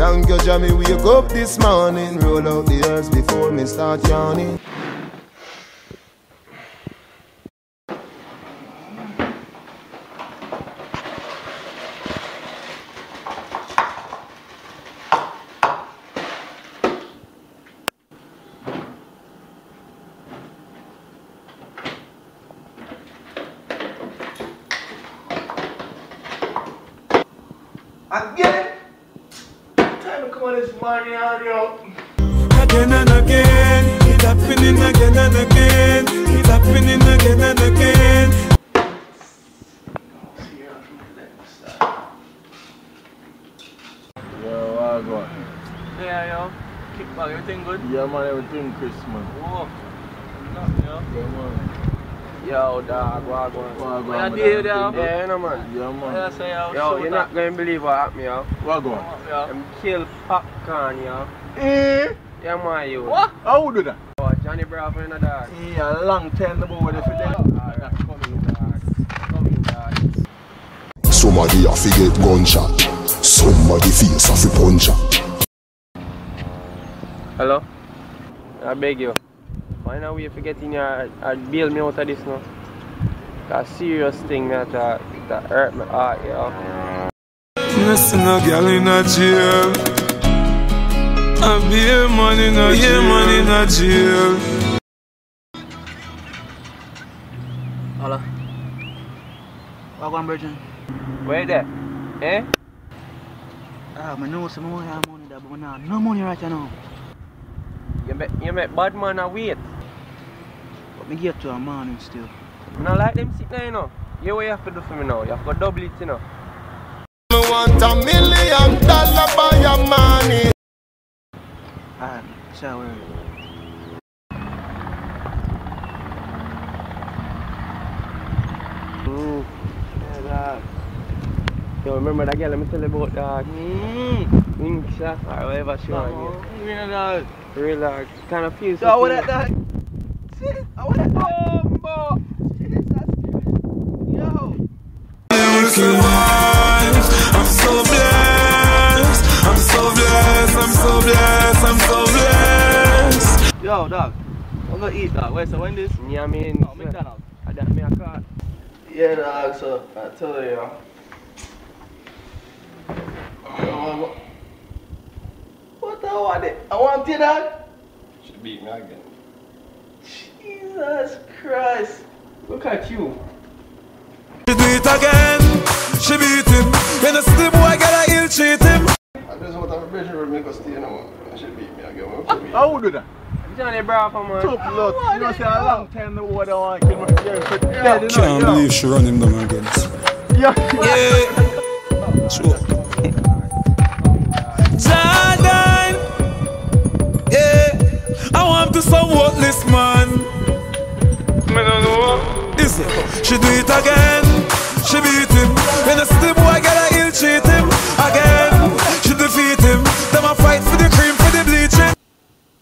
Thank you, Jah, me wake up this morning. Roll out the earth before me start yawning. Again? Time to come on this morning on yo. Again and again, it's happening again and again. It's happening again and again. Yo, what go on? Yeah, yo. Kick back, everything good? Yeah, man, everything Christmas. Oh, nothing, yo. Yeah, man. Yo, dog, what go on? What go Yeah, on? deal, yo. Yeah, you know, man. Yeah, man. Yeah, say, yo. Yo, you're not going to believe what happened, yo. What go on? Yo. Them kill Popcorn, yo. Eh? Yeah, man, you. What? How would do that? Oh, Johnny Bravo in the dog. Yeah, a long time about what if it is. Alright, coming, dog. Coming, dog. Somebody a fi get gunshot. Somebody face a fi punch. Hello? I beg you. Find a way for getting your bail me out of this now. That's a serious thing that hurt my heart, yo. Listen, a girl in a jail. I be a man in a jail. Hello. What going, Virgin? Where there? Eh? I know some more money there, but no money right now. You make bad man a wait. But me get to a morning still. I don't like them sit there, you know. You what you have to do for me now. You have to double it, you know. Me want $1 million by your money. Alright, shower. Yeah, dog. Yo, remember that girl? Let me tell you about dog. Winks, or whatever she want. Dog. Real dog. Kind of feels. So, what that dog? I want that bombo. Yo. I'm so blessed. I'm so blessed. I'm so blessed. I'm so blessed. Yo, dog. I'm gonna eat, dog. Wait, so when this? Yeah, I mean. Oh, McDonald's. I got me a car. Yeah, dog. So I tell you. What the want it? I want it, dog. She beat me again. Jesus Christ. Look at you. She do it again. She beat him. When I see the boy get a ill treat him. I just want to have a pressure road make us stay now. She beat me again. How would do that? Johnny Bravo, man. Took look. You know, say a long time the water want to kill my girl. Can't believe she run him down again. Yeah. Sure. Jordan. Yeah. I want to some worthless man. I don't know. Is it? She do it again. She beat him. When I see the boy get a ill treat him again. She defeat him. Them a fight for the cream for the bleaching.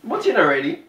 But you not ready.